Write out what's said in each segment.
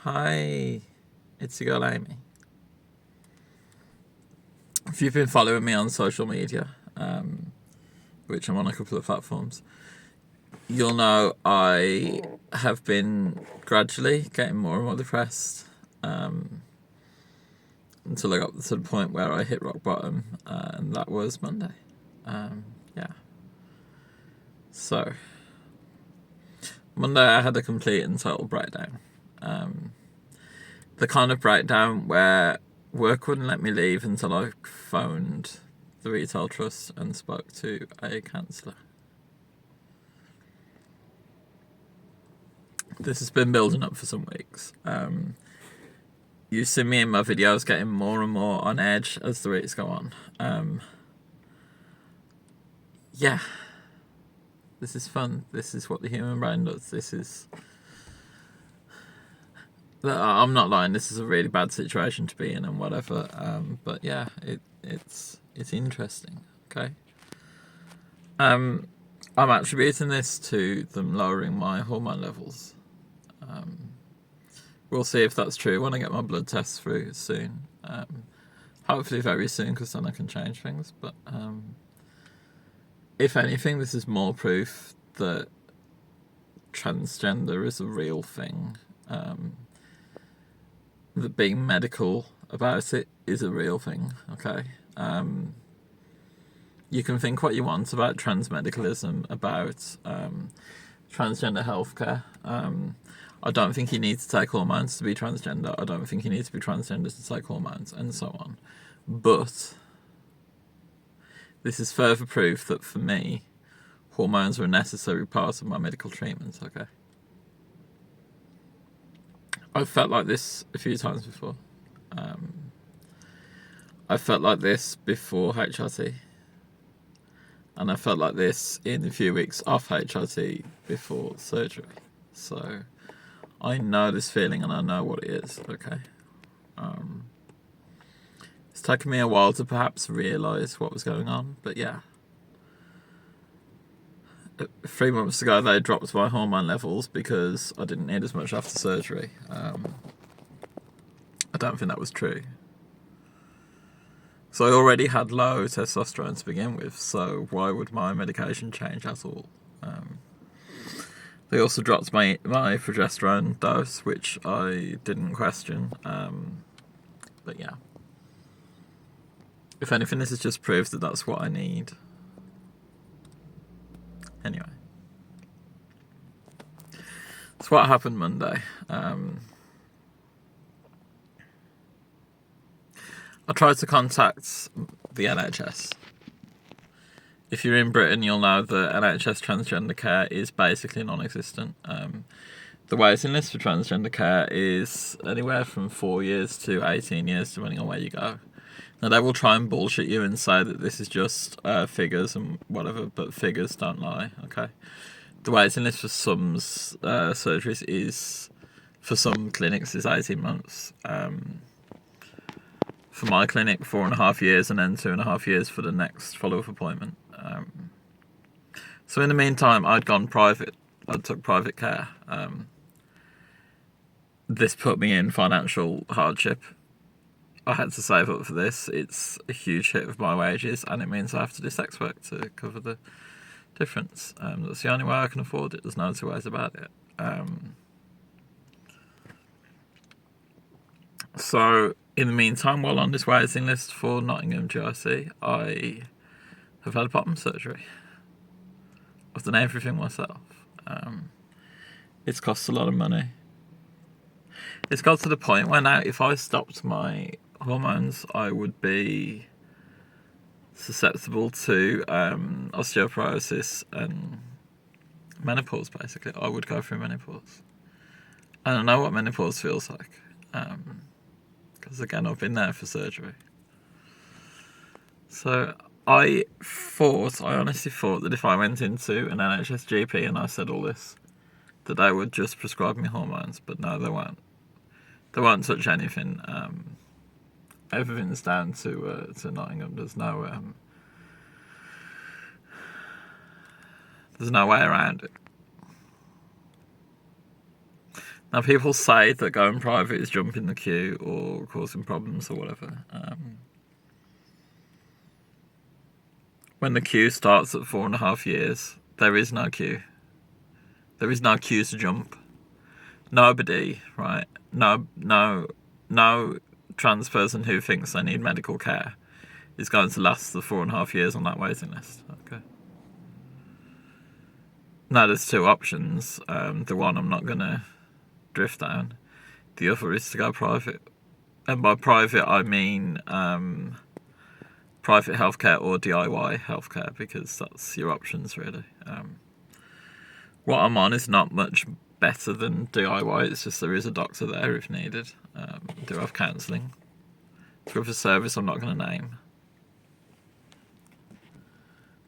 Hi, it's your girl Amy. If you've been following me on social media, which I'm on a couple of platforms, you'll know I have been gradually getting more and more depressed until I got to the point where I hit rock bottom, and that was Monday. Yeah. So, Monday I had a complete and total breakdown. The kind of breakdown where work wouldn't let me leave until I phoned the retail trust and spoke to a counsellor. This has been building up for some weeks. You see me in my videos getting more and more on edge as the weeks go on. Yeah, this is fun. This is what the human brain does. I'm not lying. This is a really bad situation to be in and whatever. But yeah, it's interesting. Okay. I'm attributing this to them lowering my hormone levels. We'll see if that's true when I get my blood tests through soon. Hopefully very soon, because then I can change things. But if anything, this is more proof that transgender is a real thing. That being medical about it is a real thing. Okay. You can think what you want about transmedicalism, about transgender healthcare. I don't think you need to take hormones to be transgender. I don't think you need to be transgender to take hormones, and so on. But this is further proof that for me, hormones are a necessary part of my medical treatment. Okay. I've felt like this a few times before. I felt like this before HRT. And I felt like this in a few weeks off HRT before surgery. So I know this feeling and I know what it is, okay? It's taken me a while to perhaps realise what was going on, but yeah. 3 months ago, they dropped my hormone levels because I didn't need as much after surgery. I don't think that was true. So I already had low testosterone to begin with, so why would my medication change at all? They also dropped my progesterone dose, which I didn't question. But yeah. If anything, this has just proved that that's what I need. Anyway. That's what happened Monday. I tried to contact the NHS. If you're in Britain, you'll know that NHS transgender care is basically non-existent. The waiting list for transgender care is anywhere from 4 years to 18 years, depending on where you go. Now, they will try and bullshit you and say that this is just figures and whatever, but figures don't lie, okay? The waiting list for some surgeries is, for some clinics, is 18 months. For my clinic, 4.5 years, and then 2.5 years for the next follow-up appointment. So in the meantime, I'd gone private. I took private care. This put me in financial hardship. I had to save up for this. It's a huge hit of my wages, and it means I have to do sex work to cover the difference. That's the only way I can afford it. There's no two ways about it. So, in the meantime, while on this waiting list for Nottingham GIC, I have had bottom surgery. I've done everything myself. It's cost a lot of money. It's got to the point where now, if I stopped my hormones, I would be susceptible to osteoporosis and menopause, basically. I would go through menopause. I don't know what menopause feels like. Because, again, I've been there for surgery. So I honestly thought that if I went into an NHS GP and I said all this, that they would just prescribe me hormones. But no, they won't. They won't touch anything. Everything's down to Nottingham. There's no way around it. Now, people say that going private is jumping the queue or causing problems or whatever. When the queue starts at 4.5 years, there is no queue. There is no queue to jump. Nobody, right? No trans person who thinks they need medical care is going to last the 4.5 years on that waiting list. Okay. Now, there's two options. The one I'm not going to drift down. The other is to go private. And by private, I mean private healthcare or DIY healthcare, because that's your options, really. What I'm on is not much better than DIY. It's just there is a doctor there if needed. Do have counselling. Through a service I'm not going to name.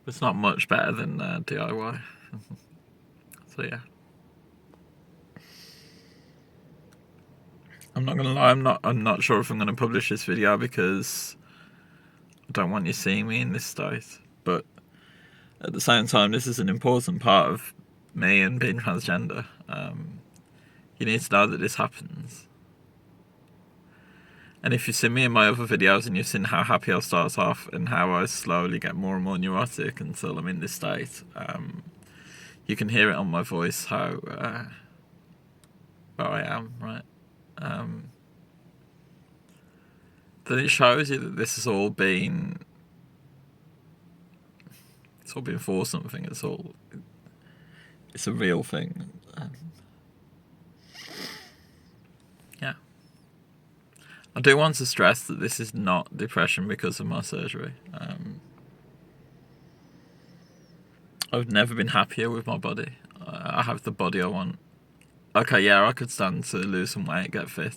It's not much better than DIY. So yeah. I'm not gonna lie, I'm not sure if I'm gonna publish this video because I don't want you seeing me in this state. But at the same time, this is an important part of me and being transgender. You need to know that this happens. And if you've seen me in my other videos and you've seen how happy I start off and how I slowly get more and more neurotic until I'm in this state, you can hear it on my voice how I am, right? Then it shows you that this has all been for something. It's a real thing. Yeah. I do want to stress that this is not depression because of my surgery. I've never been happier with my body. I have the body I want. Okay, yeah, I could stand to lose some weight, get fit.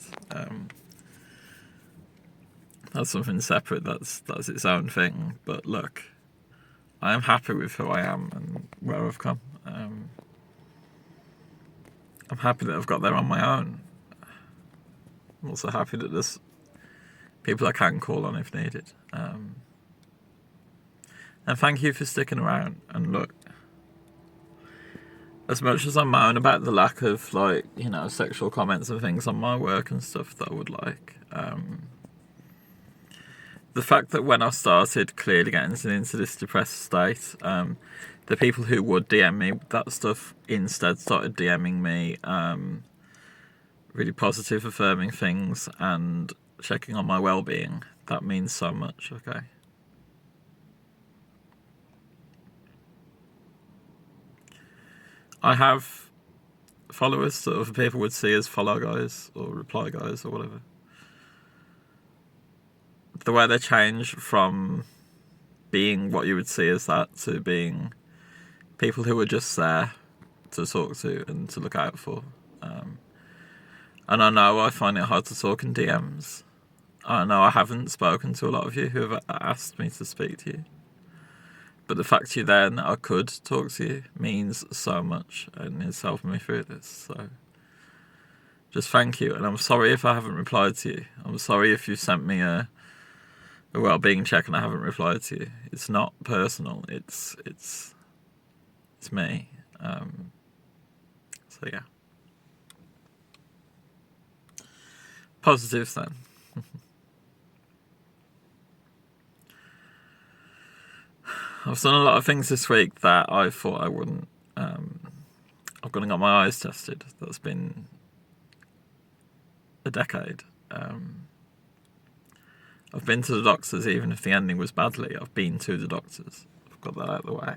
That's something separate. That's its own thing. But look, I am happy with who I am and where I've come. I'm happy that I've got there on my own. I'm also happy that there's people I can call on if needed. And thank you for sticking around. And look, as much as I moan about the lack of, sexual comments and things on my work and stuff that I would like, the fact that when I started clearly getting into this depressed state, the people who would DM me that stuff instead started DMing me really positive, affirming things and checking on my well-being. That means so much, okay? I have followers that other people would see as follow guys or reply guys or whatever. The way they change from being what you would see as that to being people who are just there to talk to and to look out for. And I know I find it hard to talk in DMs. I know I haven't spoken to a lot of you who have asked me to speak to you. But the fact you're there and that I could talk to you means so much and it's helping me through this. So just thank you. And I'm sorry if I haven't replied to you. I'm sorry if you sent me a well-being check and I haven't replied to you. It's not personal. It's me. So yeah. Positives then. I've done a lot of things this week that I thought I wouldn't. I've gone and got my eyes tested. That's been a decade. I've been to the doctors even if the ending was badly. I've been to the doctors. I've got that out of the way.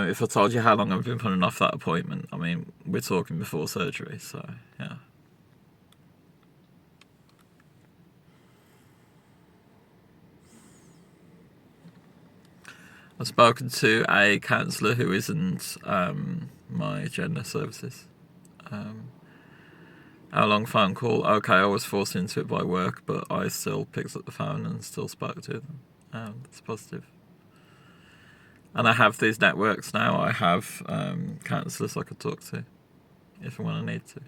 If I told you how long I've been putting off that appointment, I mean, we're talking before surgery, so yeah. I've spoken to a counsellor who isn't my gender services. How long phone call? Okay, I was forced into it by work, but I still picked up the phone and still spoke to them. That's positive. And I have these networks now. I have counsellors I could talk to if and when I need to.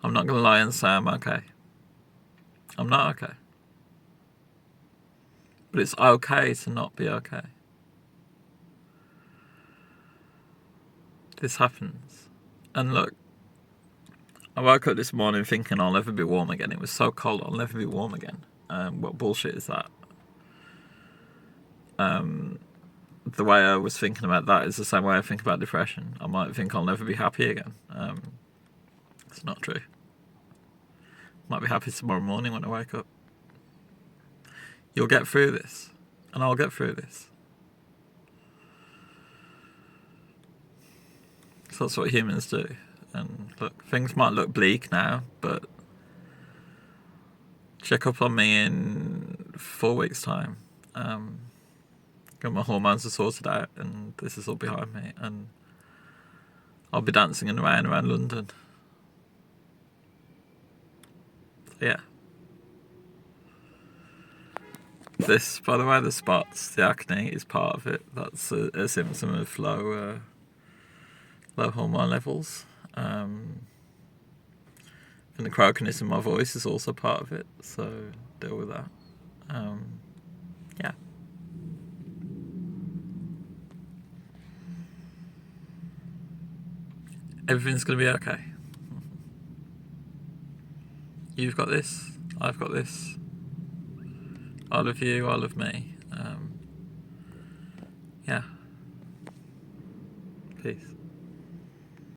I'm not going to lie and say I'm okay. I'm not okay. But it's okay to not be okay. This happens. And look, I woke up this morning thinking I'll never be warm again. It was so cold, I'll never be warm again. What bullshit is that? The way I was thinking about that is the same way I think about depression. I might think I'll never be happy again. It's not true. Might be happy tomorrow morning when I wake up. You'll get through this, and I'll get through this. So that's what humans do. And look, things might look bleak now, but check up on me in 4 weeks' time. Got my hormones are sorted out, and this is all behind me, and I'll be dancing in the rain around London. So yeah. This, by the way, the spots, the acne is part of it. That's a symptom of low hormone levels. And the croakiness in my voice is also part of it, so deal with that. Yeah. Everything's going to be okay. You've got this, I've got this. I love you, I love me. Yeah. Peace.